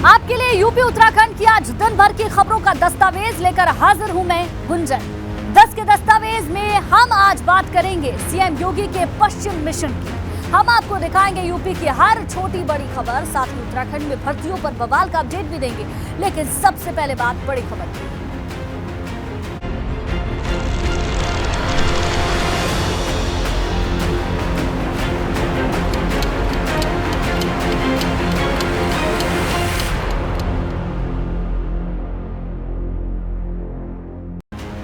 आपके लिए यूपी उत्तराखंड की आज दिन भर की खबरों का दस्तावेज लेकर हाजिर हूं मैं गुंजन। 10 के दस्तावेज में हम आज बात करेंगे सीएम योगी के पश्चिम मिशन की। हम आपको दिखाएंगे यूपी की हर छोटी बड़ी खबर, साथ ही उत्तराखंड में भर्तियों पर बवाल का अपडेट भी देंगे। लेकिन सबसे पहले बात बड़ी खबर की।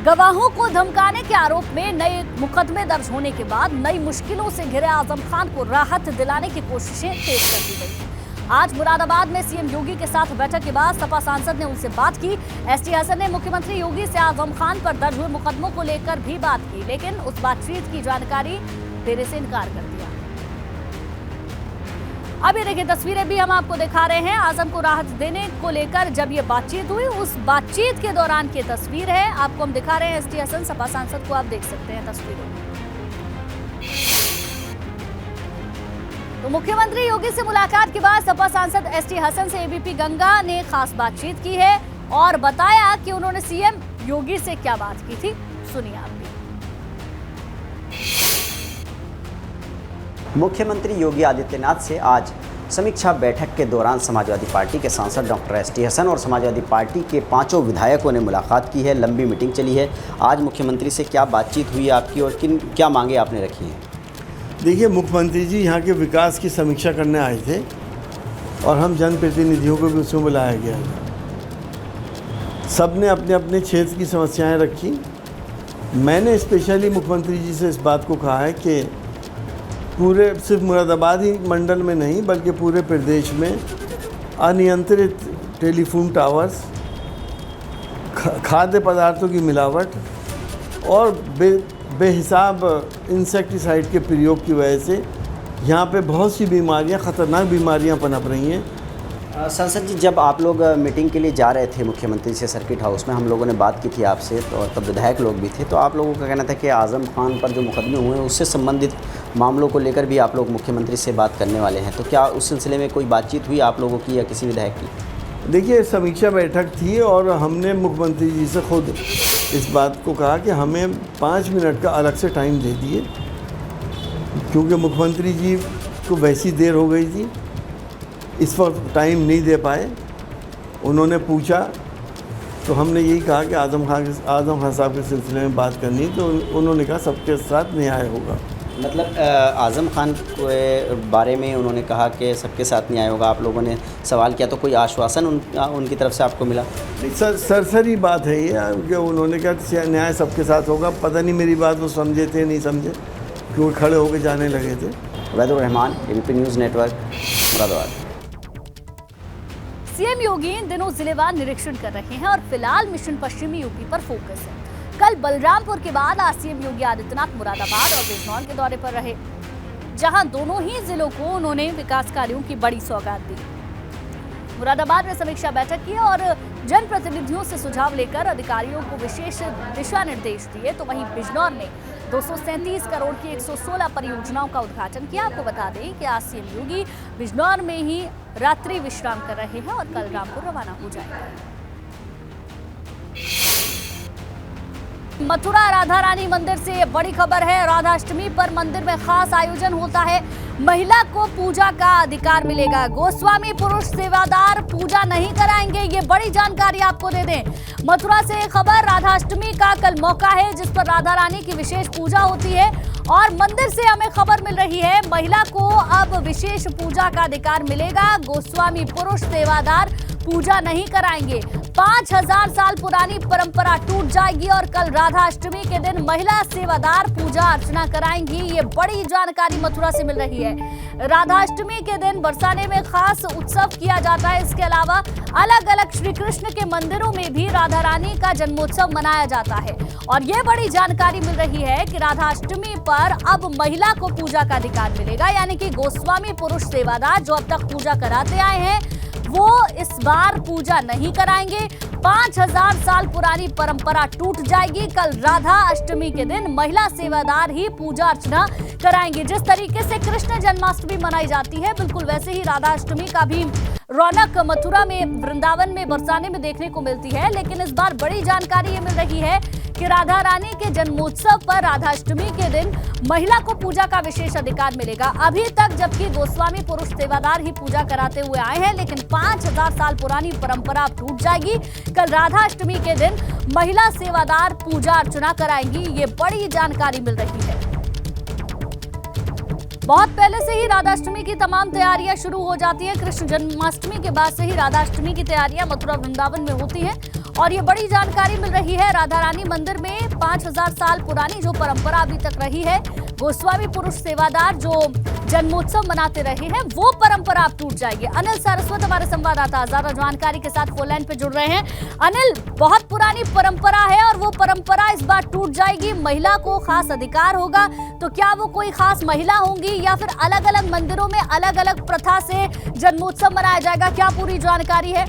गवाहों को धमकाने के आरोप में नए मुकदमे दर्ज होने के बाद नई मुश्किलों से घिरे आजम खान को राहत दिलाने की कोशिशें तेज कर दी गई। आज मुरादाबाद में सीएम योगी के साथ बैठक के बाद सपा सांसद ने उनसे बात की। एसटी हसन ने मुख्यमंत्री योगी से आजम खान पर दर्ज हुए मुकदमों को लेकर भी बात की, लेकिन उस बातचीत की जानकारी देने से इनकार कर दिया। अभी देखिए तस्वीरें भी हम आपको दिखा रहे हैं। आजम को राहत देने को लेकर जब ये बातचीत हुई, उस बातचीत के दौरान की तस्वीर है, आपको हम दिखा रहे हैं। एसटी हसन सपा सांसद को आप देख सकते हैं तस्वीरों में। तो मुख्यमंत्री योगी से मुलाकात के बाद सपा सांसद एसटी हसन से एबीपी गंगा ने खास बातचीत की है और बताया कि उन्होंने सीएम योगी से क्या बात की थी। सुनिए आप भी। मुख्यमंत्री योगी आदित्यनाथ से आज समीक्षा बैठक के दौरान समाजवादी पार्टी के सांसद डॉक्टर एसटी हसन और समाजवादी पार्टी के 5 विधायकों ने मुलाकात की है। लंबी मीटिंग चली है। आज मुख्यमंत्री से क्या बातचीत हुई आपकी और क्या मांगे आपने रखी हैं? देखिए, मुख्यमंत्री जी यहाँ के विकास की समीक्षा करने आए थे और हम जनप्रतिनिधियों को भी उसमें बुलाया गया था। सब ने अपने अपने क्षेत्र की समस्याएँ रखी। मैंने स्पेशली मुख्यमंत्री जी से इस बात को कहा है कि पूरे सिर्फ मुरादाबाद ही मंडल में नहीं बल्कि पूरे प्रदेश में अनियंत्रित टेलीफोन टावर्स, खाद्य पदार्थों की मिलावट और बेहिसाब इंसेक्टिसाइड के प्रयोग की वजह से यहाँ पे बहुत सी बीमारियाँ, ख़तरनाक बीमारियाँ पनप रही हैं। सांसद जी, जब आप लोग मीटिंग के लिए जा रहे थे मुख्यमंत्री से सर्किट हाउस में, हम लोगों ने बात की थी आपसे तो तब विधायक लोग भी थे, तो आप लोगों का कहना था कि आजम खान पर जो मुकदमे हुए हैं उससे संबंधित मामलों को लेकर भी आप लोग मुख्यमंत्री से बात करने वाले हैं। तो क्या उस सिलसिले में कोई बातचीत हुई आप लोगों की या किसी विधायक की? देखिए, समीक्षा बैठक थी और हमने मुख्यमंत्री जी से खुद इस बात को कहा कि हमें 5 मिनट का अलग से टाइम दे दिए, क्योंकि मुख्यमंत्री जी को वैसी देर हो गई थी, इस वक्त टाइम नहीं दे पाए। उन्होंने पूछा तो हमने यही कहा कि आजम खान साहब के सिलसिले में बात करनी, तो उन्होंने कहा सबके साथ न्याय होगा। मतलब आजम खान के बारे में उन्होंने कहा कि सबके साथ न्याय होगा। आप लोगों ने सवाल किया तो कोई आश्वासन उनकी तरफ से आपको मिला? सरसरी बात है ये कि उन्होंने कहा न्याय सबके साथ होगा। पता नहीं मेरी बात वो समझे थे नहीं समझे, क्योंकि खड़े होकर जाने लगे थे। Vaidur Rahman, ABP news network, Moradabad. CM Yogi इन दिनों जिलेवार निरीक्षण कर रहे हैं और फिलहाल मिशन पश्चिमी यूपी पर फोकस है। कल बलरामपुर के बाद आज सीएम योगी आदित्यनाथ मुरादाबाद और बिजनौर के दौरे पर रहे, जहां दोनों ही जिलों को उन्होंने विकास कार्यों की बड़ी सौगात दी। मुरादाबाद में समीक्षा बैठक की और जनप्रतिनिधियों से सुझाव लेकर अधिकारियों को विशेष दिशा निर्देश दिए, तो वहीं बिजनौर में 237 करोड़ की 116 परियोजनाओं का उद्घाटन किया। आपको बता दें कि आज सीएम योगी बिजनौर में ही रात्रि विश्राम कर रहे हैं और कल रामपुर रवाना हो जाएंगे। मथुरा राधा रानी मंदिर से बड़ी खबर है। राधाष्टमी पर मंदिर में खास आयोजन होता है। महिला को पूजा का अधिकार मिलेगा। गोस्वामी पुरुष सेवादार पूजा नहीं कराएंगे, ये बड़ी जानकारी आपको दे दें। मथुरा से खबर, राधाष्टमी का कल मौका है जिस पर राधा रानी की विशेष पूजा होती है और मंदिर से हमें खबर मिल रही है महिला को अब विशेष पूजा का अधिकार मिलेगा। गोस्वामी पुरुष सेवादार पूजा नहीं कराएंगे। 5000 साल पुरानी परंपरा टूट जाएगी और कल राधा अष्टमी के दिन महिला सेवादार पूजा अर्चना कराएंगी। ये बड़ी जानकारी मथुरा से मिल रही है। राधा अष्टमी के दिन बरसाने में खास उत्सव किया जाता है। इसके अलावा अलग अलग श्री कृष्ण के मंदिरों में भी राधा रानी का जन्मोत्सव मनाया जाता है और ये बड़ी जानकारी मिल रही है कि राधा अष्टमी पर अब महिला को पूजा का अधिकार मिलेगा, यानी कि गोस्वामी पुरुष सेवादार जो अब तक पूजा कराते आए हैं वो इस बार पूजा नहीं कराएंगे। 5000 साल पुरानी परंपरा टूट जाएगी। कल राधा अष्टमी के दिन महिला सेवादार ही पूजा अर्चना कराएंगे। जिस तरीके से कृष्ण जन्माष्टमी मनाई जाती है बिल्कुल वैसे ही राधा अष्टमी का भी रौनक मथुरा में, वृंदावन में, बरसाने में देखने को मिलती है। लेकिन इस बार बड़ी जानकारी ये मिल रही है कि राधा रानी के जन्मोत्सव पर राधाष्टमी के दिन महिला को पूजा का विशेष अधिकार मिलेगा। अभी तक जबकि गोस्वामी पुरुष सेवादार ही पूजा कराते हुए आए हैं, लेकिन 5000 साल पुरानी परंपरा अब टूट जाएगी। कल राधाष्टमी के दिन महिला सेवादार पूजा अर्चना कराएंगी, ये बड़ी जानकारी मिल रही है। बहुत पहले से ही राधाष्टमी की तमाम तैयारियां शुरू हो जाती हैं। कृष्ण जन्माष्टमी के बाद से ही राधाष्टमी की तैयारियां मथुरा वृंदावन में होती हैं और ये बड़ी जानकारी मिल रही है। राधा रानी मंदिर में 5000 साल पुरानी जो परंपरा अभी तक रही है, गोस्वामी पुरुष सेवादार जो जन्मोत्सव मनाते रहे हैं, वो परंपरा अब टूट जाएगी। अनिल सारस्वत हमारे संवाददाता ज्यादा जानकारी के साथ फोन लाइन पे जुड़ रहे हैं। अनिल, बहुत पुरानी परंपरा है और वो परंपरा इस बार टूट जाएगी, महिला को खास अधिकार होगा, तो क्या वो कोई खास महिला होंगी या फिर अलग अलग मंदिरों में अलग अलग प्रथा से जन्मोत्सव मनाया जाएगा? क्या पूरी जानकारी है?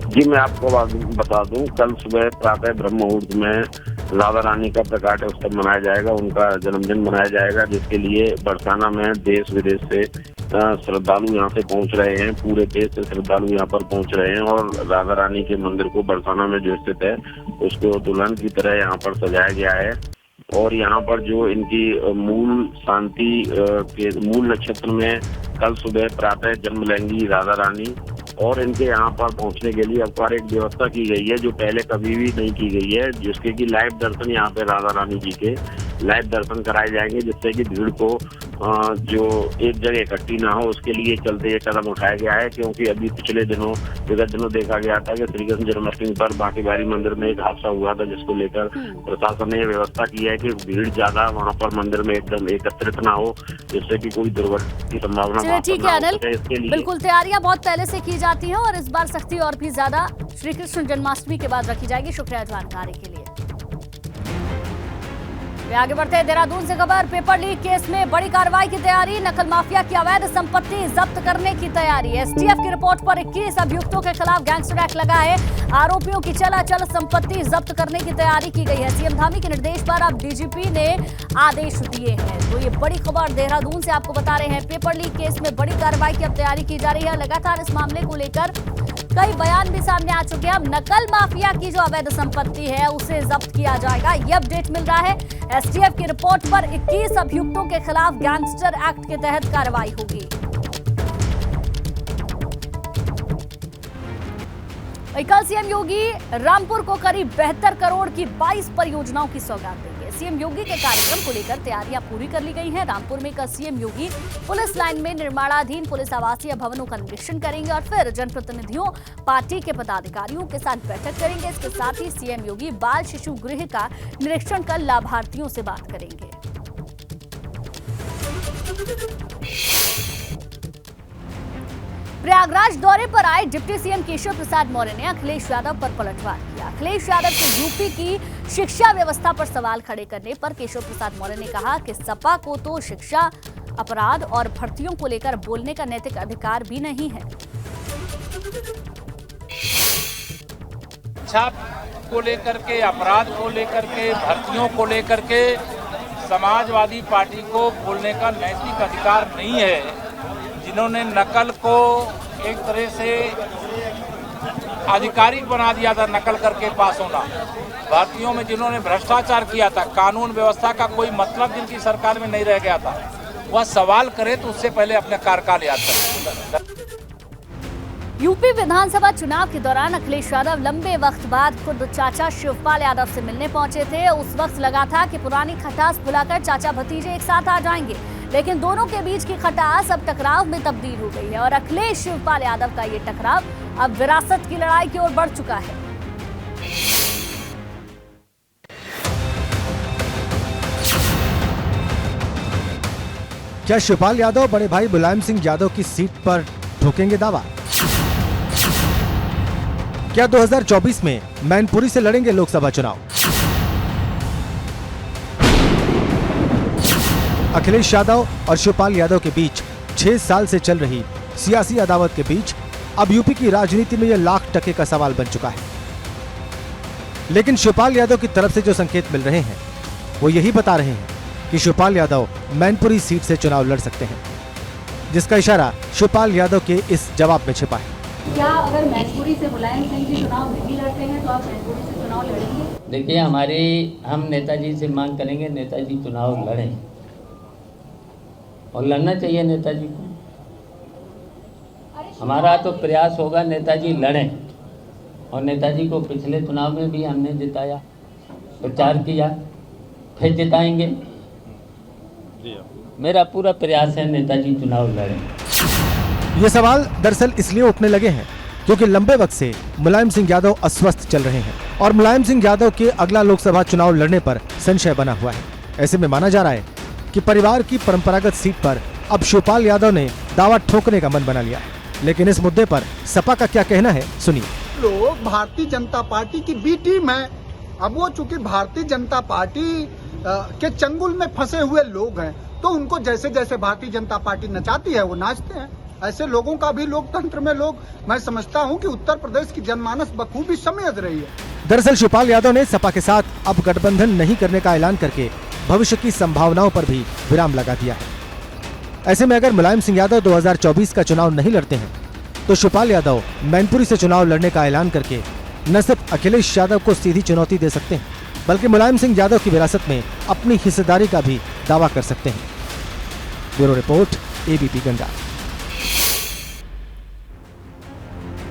जी, मैं आपको बता दूं, कल सुबह प्रातः ब्रह्म मुहूर्त में राधा रानी का प्रकाट उत्सव मनाया जाएगा, उनका जन्मदिन मनाया जाएगा, जिसके लिए बरसाना में देश विदेश से श्रद्धालु यहाँ से पहुँच रहे हैं। पूरे देश से श्रद्धालु यहाँ पर पहुँच रहे हैं और राधा रानी के मंदिर को बरसाना में जो स्थित है उसको दुल्हन की तरह यहाँ पर सजाया गया है। और यहाँ पर जो इनकी मूल शांति के मूल नक्षत्र में कल सुबह प्रातः जन्म लेंगी राधा रानी और इनके यहाँ पर पहुँचने के लिए अवकार एक व्यवस्था की गई है जो पहले कभी भी नहीं की गई है, जिसके कि लाइव दर्शन यहाँ पे राधा रानी जी के लाइव दर्शन कराए जाएंगे, जिससे कि भीड़ को जो एक जगह इकट्ठी ना हो उसके लिए चलते ये कदम उठाया गया है। क्योंकि अभी पिछले दिनों विगत दिनों देखा गया था कि श्री कृष्ण जन्माष्टमी पर बांकीबारी मंदिर में एक हादसा हुआ था, जिसको लेकर प्रशासन ने व्यवस्था की है कि भीड़ ज्यादा वहाँ पर मंदिर में एकदम एकत्रित ना हो, जिससे कि कोई दुर्घटना की संभावना। ठीक है अनिल, बिल्कुल तैयारियां बहुत पहले से की जाती हैं और इस बार सख्ती और भी ज्यादा श्री कृष्ण जन्माष्टमी के बाद रखी जाएगी। शुक्रिया जानकारी के लिए। आगे बढ़ते हैं, देहरादून से खबर। पेपर लीक केस में बड़ी कार्रवाई की तैयारी, नकल माफिया की अवैध संपत्ति जब्त करने की तैयारी। एसटीएफ की रिपोर्ट पर 21 अभियुक्तों के खिलाफ गैंगस्टर एक्ट लगा है। आरोपियों की चल संपत्ति जब्त करने की तैयारी की गई है। सीएम धामी के निर्देश पर अब डीजीपी ने आदेश दिए हैं। तो ये बड़ी खबर देहरादून से आपको बता रहे हैं। पेपर लीक केस में बड़ी कार्रवाई की अब तैयारी की जा रही है। लगातार इस मामले को लेकर कई बयान भी सामने आ चुके हैं। अब नकल माफिया की जो अवैध संपत्ति है उसे जब्त किया जाएगा, ये अपडेट मिल रहा है। एसटीएफ की रिपोर्ट पर 21 अभियुक्तों के खिलाफ गैंगस्टर एक्ट के तहत कार्रवाई होगी। कल सीएम योगी रामपुर को करीब 72 करोड़ की 22 परियोजनाओं की सौगात देंगे। सीएम योगी के कार्यक्रम को लेकर तैयारियां पूरी कर ली गई हैं। रामपुर में कल सीएम योगी पुलिस लाइन में निर्माणाधीन पुलिस आवासीय भवनों का निरीक्षण करेंगे और फिर जनप्रतिनिधियों, पार्टी के पदाधिकारियों के साथ बैठक करेंगे। इसके साथ ही सीएम योगी बाल शिशु गृह का निरीक्षण कर लाभार्थियों से बात करेंगे। प्रयागराज दौरे पर आए डिप्टी सीएम केशव प्रसाद मौर्य ने अखिलेश यादव पर पलटवार किया। अखिलेश यादव के यूपी की शिक्षा व्यवस्था पर सवाल खड़े करने पर केशव प्रसाद मौर्य ने कहा कि सपा को तो शिक्षा, अपराध और भर्तियों को लेकर बोलने का नैतिक अधिकार भी नहीं है। शिक्षा को लेकर के, अपराध को लेकर के, भर्तियों को लेकर के समाजवादी पार्टी को बोलने का नैतिक अधिकार नहीं है। जिन्होंने नकल को एक तरह से आधिकारिक बना दिया था, नकल करके पास होना, भर्तियों में जिन्होंने भ्रष्टाचार किया था, कानून व्यवस्था का कोई मतलब जिनकी सरकार में नहीं रह गया था, वह सवाल करे तो उससे पहले अपने कार्यकाल याद करें। यूपी विधानसभा चुनाव के दौरान अखिलेश यादव लंबे वक्त बाद खुद चाचा शिवपाल यादव से मिलने पहुंचे थे। उस वक्त लगा था कि पुरानी खटास भुलाकर चाचा भतीजे एक साथ आ जाएंगे, लेकिन दोनों के बीच की खटास अब टकराव में तब्दील हो गई है और अखिलेश शिवपाल यादव का ये टकराव अब विरासत की लड़ाई की ओर बढ़ चुका है। क्या शिवपाल यादव बड़े भाई मुलायम सिंह यादव की सीट पर ठोकेंगे दावा? क्या 2024 में मैनपुरी से लड़ेंगे लोकसभा चुनाव? अखिलेश यादव और शिवपाल यादव के बीच 6 साल से चल रही सियासी अदावत के बीच अब यूपी की राजनीति में यह लाख टके का सवाल बन चुका है। लेकिन शिवपाल यादव की तरफ से जो संकेत मिल रहे हैं वो यही बता रहे हैं कि शिवपाल यादव मैनपुरी सीट से चुनाव लड़ सकते हैं। जिसका इशारा शिवपाल यादव के इस जवाब में छिपा है। क्या अगर मैनपुरी से मुलायम सिंह जी चुनाव नहीं लड़ते हैं तो आप मैनपुरी से चुनाव लड़ेंगे? देखिए, हम नेताजी से मांग करेंगे, नेताजी चुनाव लड़ें और लड़ना चाहिए नेताजी को। हमारा तो प्रयास होगा नेताजी लड़ें, और नेताजी को पिछले चुनाव में भी हमने जिताया, प्रचार किया, फिर जिताएंगे। मेरा पूरा प्रयास है नेताजी चुनाव लड़ें। ये सवाल दरअसल इसलिए उठने लगे हैं क्योंकि लंबे वक्त से मुलायम सिंह यादव अस्वस्थ चल रहे हैं और मुलायम सिंह यादव के अगला लोकसभा चुनाव लड़ने पर संशय बना हुआ है। ऐसे में माना जा रहा है कि परिवार की परंपरागत सीट पर अब शिवपाल यादव ने दावा ठोकने का मन बना लिया है। लेकिन इस मुद्दे पर सपा का क्या कहना है, सुनिए। लोग भारतीय जनता पार्टी की बी टीम है। अब वो चूंकि भारतीय जनता पार्टी के चंगुल में फंसे हुए लोग हैं, तो उनको जैसे जैसे भारतीय जनता पार्टी नचाती है वो नाचते हैं। ऐसे लोगों का भी लोकतंत्र में मैं समझता हूं कि उत्तर प्रदेश की जनमानस बखूबी समझ रही है। दरअसल शिवपाल यादव ने सपा के साथ अब गठबंधन नहीं करने का ऐलान करके भविष्य की संभावनाओं पर भी विराम लगा दिया है। ऐसे में अगर मुलायम सिंह यादव 2024 का चुनाव नहीं लड़ते हैं तो शिवपाल यादव मैनपुरी से चुनाव लड़ने का ऐलान करके न सिर्फ अखिलेश यादव को सीधी चुनौती दे सकते हैं, बल्कि मुलायम सिंह यादव की विरासत में अपनी हिस्सेदारी का भी दावा कर सकते हैं। Bureau report, ABP Ganga.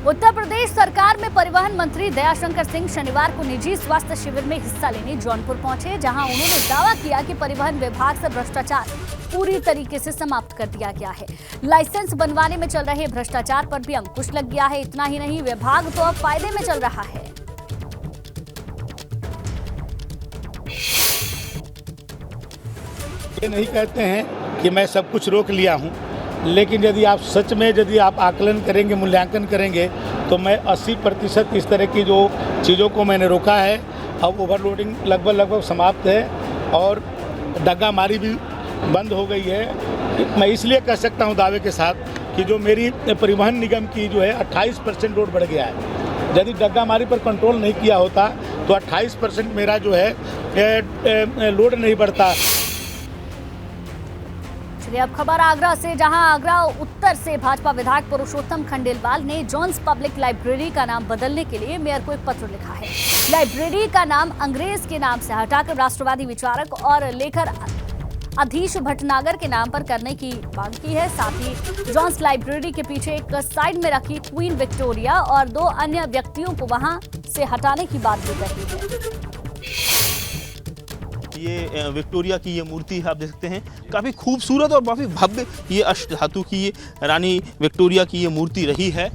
Uttar Pradesh सरकार में परिवहन मंत्री दयाशंकर सिंह शनिवार को निजी स्वास्थ्य शिविर में हिस्सा लेने जौनपुर पहुंचे, जहां उन्होंने दावा किया कि परिवहन विभाग से भ्रष्टाचार पूरी तरीके से समाप्त कर दिया गया है। लाइसेंस बनवाने में चल रहे भ्रष्टाचार पर भी अंकुश लग गया है। इतना ही नहीं, विभाग तो अब फायदे में चल रहा है। ये नहीं कहते हैं कि मैं सब कुछ रोक लिया हूं, लेकिन यदि आप सच में आकलन करेंगे, मूल्यांकन करेंगे, तो मैं 80% इस तरह की जो चीज़ों को मैंने रोका है। अब ओवरलोडिंग लगभग समाप्त है और डग्गामारी भी बंद हो गई है। मैं इसलिए कह सकता हूं दावे के साथ कि जो मेरी परिवहन निगम की जो है 28% लोड बढ़ गया है। यदि डग्गामारी पर कंट्रोल नहीं किया होता तो 28% मेरा जो है लोड नहीं बढ़ता। चलिए अब खबर आगरा से, जहां आगरा उत्तर से भाजपा विधायक पुरुषोत्तम खंडेलवाल ने जॉन्स पब्लिक लाइब्रेरी का नाम बदलने के लिए मेयर को एक पत्र लिखा है। लाइब्रेरी का नाम अंग्रेज के नाम से हटाकर राष्ट्रवादी विचारक और लेखक अधीश भटनागर के नाम पर करने की मांग की है। साथ ही जॉन्स लाइब्रेरी के पीछे एक साइड में रखी क्वीन विक्टोरिया और 2 अन्य व्यक्तियों को वहां से हटाने की बात भी कही है। ये विक्टोरिया की ये मूर्ति है, आप देख सकते हैं, काफ़ी खूबसूरत और काफ़ी भव्य ये अष्टधातु की ये रानी विक्टोरिया की ये मूर्ति रही है।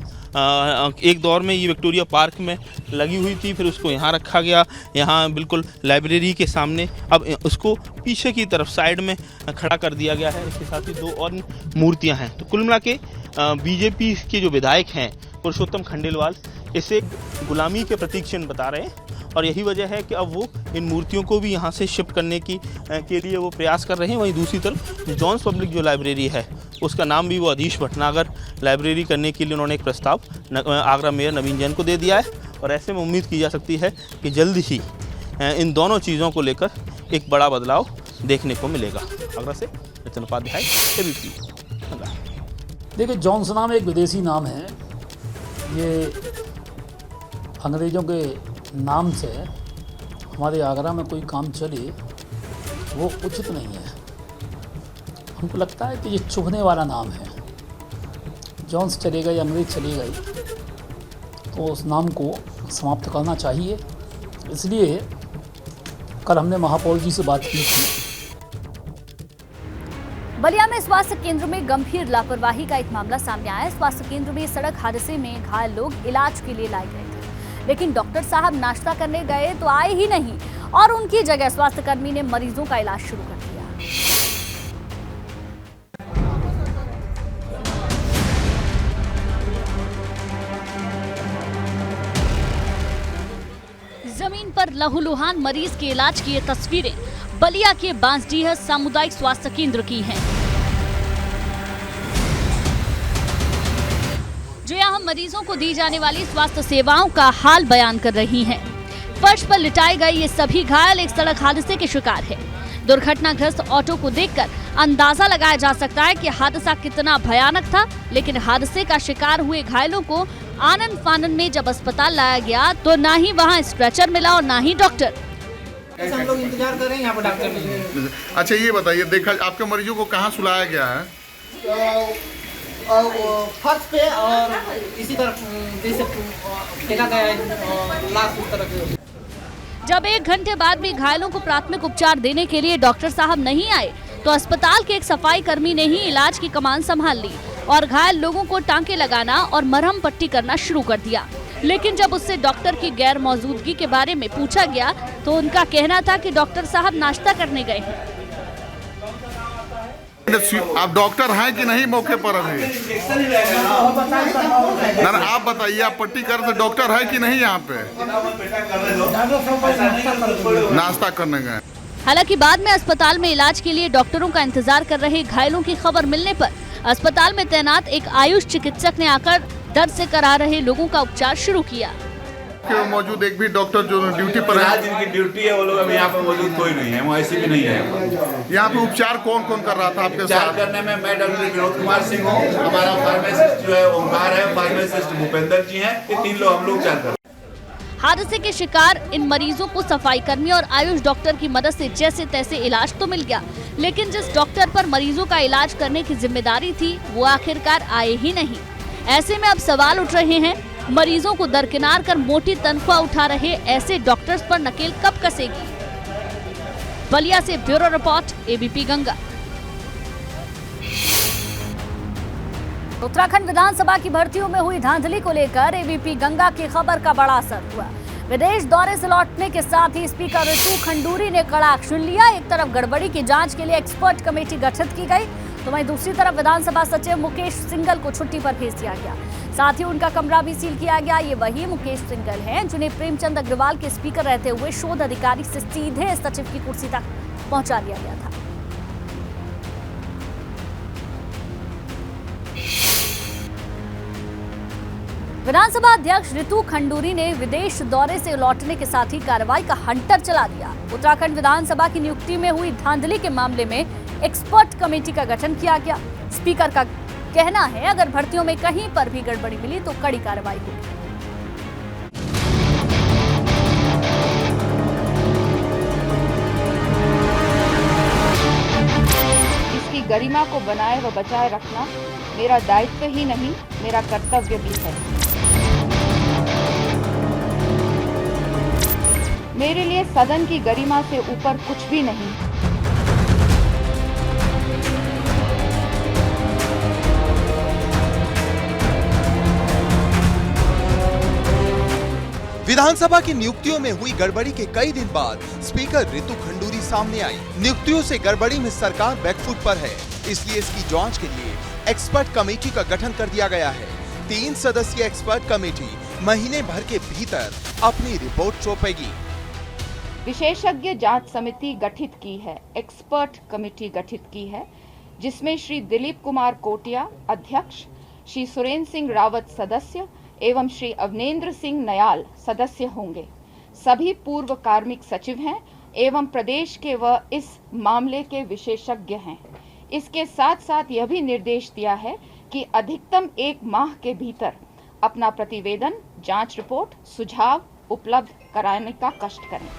एक दौर में ये विक्टोरिया पार्क में लगी हुई थी, फिर उसको यहाँ रखा गया, यहाँ बिल्कुल लाइब्रेरी के सामने। अब उसको पीछे की तरफ साइड में खड़ा कर दिया गया है। इसके साथ ही 2 और मूर्तियाँ हैं। तो कुल मिला के बीजेपी के जो विधायक हैं पुरुषोत्तम खंडेलवाल इसे गुलामी के प्रतीक चिन्ह बता रहे हैं, और यही वजह है कि अब वो इन मूर्तियों को भी यहाँ से शिफ्ट करने के लिए वो प्रयास कर रहे हैं। वहीं दूसरी तरफ जॉन्स पब्लिक जो लाइब्रेरी है उसका नाम भी वो अधीश भटनागर लाइब्रेरी करने के लिए उन्होंने एक प्रस्ताव आगरा मेयर नवीन जैन को दे दिया है। और ऐसे में उम्मीद की जा सकती है कि जल्द ही इन दोनों चीज़ों को लेकर एक बड़ा बदलाव देखने को मिलेगा। आगरा से नितिन उपाध्याय, एबीपी। देखिए, जॉन्स नाम एक विदेशी नाम है। ये अंग्रेज़ों के नाम से हमारे आगरा में कोई काम चले वो उचित नहीं है। हमको लगता है कि ये चुभने वाला नाम है। जॉन्स चले गए, अंग्रेज चले गए, तो उस नाम को समाप्त करना चाहिए। इसलिए कल हमने महापौर जी से बात की थी। बलिया में स्वास्थ्य केंद्र में गंभीर लापरवाही का एक मामला सामने आया। स्वास्थ्य केंद्र में सड़क हादसे में घायल लोग इलाज के लिए लाए गए थे, लेकिन डॉक्टर साहब नाश्ता करने गए तो आए ही नहीं और उनकी जगह स्वास्थ्यकर्मी ने मरीजों का इलाज शुरू कर दिया। जमीन पर लहूलुहान मरीज के इलाज की ये तस्वीरें बलिया के बांसडीह सामुदायिक स्वास्थ्य केंद्र की हैं, जो यहाँ मरीजों को दी जाने वाली स्वास्थ्य सेवाओं का हाल बयान कर रही हैं। फर्श पर लिटाए गए ये सभी घायल एक सड़क हादसे के शिकार है। दुर्घटनाग्रस्त ऑटो को देखकर अंदाजा लगाया जा सकता है कि हादसा कितना भयानक था। लेकिन हादसे का शिकार हुए घायलों को आनन फानन में जब अस्पताल लाया गया तो ना ही वहां स्ट्रेचर मिला और ना ही डॉक्टर। हम लोग इंतजार कर रहे हैं, यहाँ पर डॉक्टर नहीं है। अच्छा ये बताइए, देखा आपके मरीजों को कहाँ सुलाया गया है? फर्श पे और इसी तरफ जैसे फेंका गया है लाश उस तरह के। जब 1 घंटे बाद भी घायलों को प्राथमिक उपचार देने के लिए डॉक्टर साहब नहीं आए तो अस्पताल के एक सफाई कर्मी ने ही इलाज की कमान संभाल ली और घायल लोगों को टांके लगाना और मरहम पट्टी करना शुरू कर दिया। लेकिन जब उससे डॉक्टर की गैर मौजूदगी के बारे में पूछा गया तो उनका कहना था कि डॉक्टर साहब नाश्ता करने गए हैं। आप डॉक्टर हैं कि नहीं मौके पर अभी? ना आप बताइए, आप पट्टी कर तो डॉक्टर है कि नहीं यहाँ पे? नाश्ता करने गए। हालांकि बाद में अस्पताल में इलाज के लिए डॉक्टरों का इंतजार कर रहे घायलों की खबर मिलने पर अस्पताल में तैनात एक आयुष चिकित्सक ने आकर दर्द से करा रहे लोगों का उपचार शुरू किया। मौजूद एक भी डॉक्टर जो ड्यूटी पर है, जिनकी ड्यूटी है वो लोग अभी यहाँ पर मौजूद कोई नहीं है, ऐसी भी नहीं है। यहाँ पे उपचार कौन कौन कर रहा था आपके साथ? उपचार करने में मैं डॉक्टर विनोद कुमार सिंह हूँ, हमारा फार्मासिस्ट जो है ओमकार है, फार्मासिस्ट भूपेंद्र जी हैं, ये 3 लोग हम लोग उपचार कर रहे हैं। हादसे के शिकार इन मरीजों को सफाई कर्मी और आयुष डॉक्टर की मदद से जैसे तैसे इलाज तो मिल गया, लेकिन जिस डॉक्टर पर मरीजों का इलाज करने की जिम्मेदारी थी वो आखिरकार आए ही नहीं। ऐसे में अब सवाल उठ रहे हैं, मरीजों को दरकिनार कर मोटी तनख्वाह उठा रहे ऐसे डॉक्टर्स पर नकेल कब कसेगी। बलिया से bureau report, ABP Ganga. Uttarakhand विधानसभा की भर्तियों में हुई धांधली को लेकर एबीपी गंगा की खबर का बड़ा असर हुआ। विदेश दौरे से लौटने के साथ ही स्पीकर रितु खंडूरी ने कड़ा एक्शन लिया। एक तरफ गड़बड़ी की जांच के लिए एक्सपर्ट कमेटी गठित की गई तो वहीं दूसरी तरफ विधानसभा सचिव मुकेश सिंघल को छुट्टी पर भेज दिया गया। साथ ही उनका कमरा भी सील किया गया। ये वही मुकेश सिंघल हैं जिन्हें प्रेमचंद अग्रवाल के स्पीकर रहते हुए शोध अधिकारी से सीधे सचिव की कुर्सी तक पहुंचा दिया गया था। विधानसभा अध्यक्ष रितु खंडूरी ने विदेश दौरे से लौटने के साथ ही कार्रवाई का हंटर चला दिया। उत्तराखंड विधानसभा की नियुक्ति में हुई धांधली के मामले में एक्सपर्ट कमेटी का गठन किया गया। स्पीकर का कहना है अगर भर्तियों में कहीं पर भी गड़बड़ी मिली तो कड़ी कार्रवाई होगी। इसकी गरिमा को बनाए व बचाए रखना मेरा दायित्व ही नहीं, मेरा कर्तव्य भी है। मेरे लिए सदन की गरिमा से ऊपर कुछ भी नहीं। विधानसभा की नियुक्तियों में हुई गड़बड़ी के कई दिन बाद स्पीकर रितु खंडूरी सामने आई। नियुक्तियों से गड़बड़ी में सरकार बैकफुट पर है, इसलिए इसकी जांच के लिए एक्सपर्ट कमेटी का गठन कर दिया गया है। 3 सदस्यीय एक्सपर्ट कमेटी महीने भर के भीतर अपनी रिपोर्ट सौंपेगी। विशेषज्ञ जांच समिति गठित की है, एक्सपर्ट कमेटी गठित की है, जिसमें श्री दिलीप कुमार कोटिया अध्यक्ष, श्री सुरेंद्र सिंह रावत सदस्य एवं श्री अवनेंद्र सिंह नयाल सदस्य होंगे। सभी पूर्व कार्मिक सचिव हैं एवं प्रदेश के व इस मामले के विशेषज्ञ हैं। इसके साथ साथ यह भी निर्देश दिया है कि अधिकतम 1 माह के भीतर अपना प्रतिवेदन, जांच रिपोर्ट, सुझाव उपलब्ध कराने का कष्ट करें।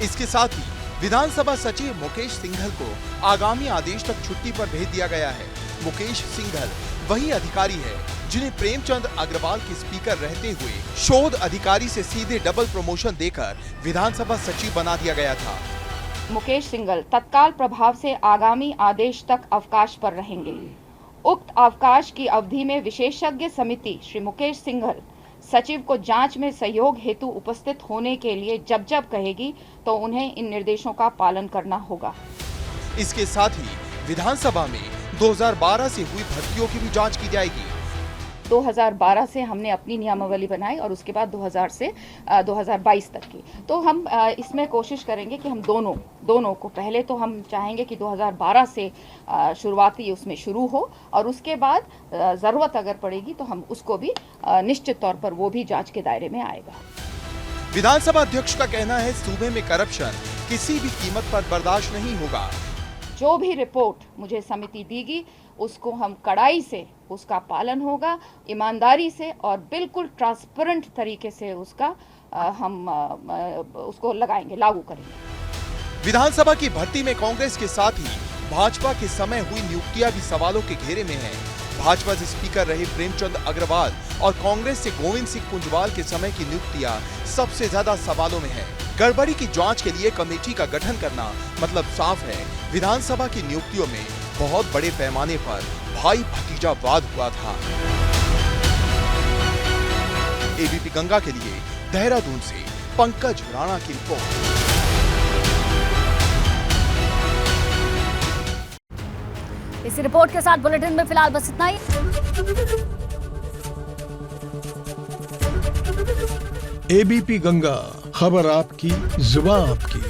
इसके साथ ही विधानसभा सचिव मुकेश सिंघल को आगामी आदेश तक छुट्टी पर भेज दिया गया है। मुकेश सिंघल वही अधिकारी है जिन्हें प्रेमचंद अग्रवाल के स्पीकर रहते हुए शोध अधिकारी से सीधे डबल प्रमोशन देकर विधानसभा सचिव बना दिया गया था। मुकेश सिंघल तत्काल प्रभाव से आगामी आदेश तक अवकाश पर रहेंगे। उक्त अवकाश की अवधि में विशेषज्ञ समिति श्री मुकेश सिंघल सचिव को जांच में सहयोग हेतु उपस्थित होने के लिए जब जब कहेगी तो उन्हें इन निर्देशों का पालन करना होगा। इसके साथ ही विधानसभा में 2012 से हुई भर्तियों की भी जांच की जाएगी। 2012 से हमने अपनी नियमावली बनाई और उसके बाद 2000 से 2022 तक की। तो हम इसमें कोशिश करेंगे कि हम दोनों को, पहले तो हम चाहेंगे कि 2012 से शुरुआती उसमें शुरू हो और उसके बाद ज़रूरत अगर पड़ेगी तो हम उसको भी निश्चित तौर पर वो भी जांच के दायरे में आएगा। विधानसभा अध्यक्ष का कहना है सूबे में करप्शन किसी भी कीमत पर बर्दाश्त नहीं होगा। जो भी रिपोर्ट मुझे समिति देगी उसको हम कड़ाई से उसका पालन होगा, ईमानदारी से और बिल्कुल ट्रांसपेरेंट तरीके से उसका हम उसको लगाएंगे, लागू करेंगे। विधानसभा की भर्ती में कांग्रेस के साथ ही भाजपा के समय हुई नियुक्तियां भी सवालों के घेरे में हैं। भाजपा से स्पीकर रहे प्रेमचंद अग्रवाल और कांग्रेस से गोविंद सिंह कुंजवाल के समय की नियुक्तियां सबसे ज्यादा सवालों में है। गड़बड़ी की जांच के लिए कमेटी का गठन करना मतलब साफ है विधानसभा की नियुक्तियों में बहुत बड़े पैमाने पर भाई भतीजावाद हुआ था। एबीपी गंगा के लिए देहरादून से पंकज राणा की रिपोर्ट। इस रिपोर्ट के साथ बुलेटिन में फिलहाल बस इतना ही। एबीपी गंगा, खबर आपकी, जुबान आपकी।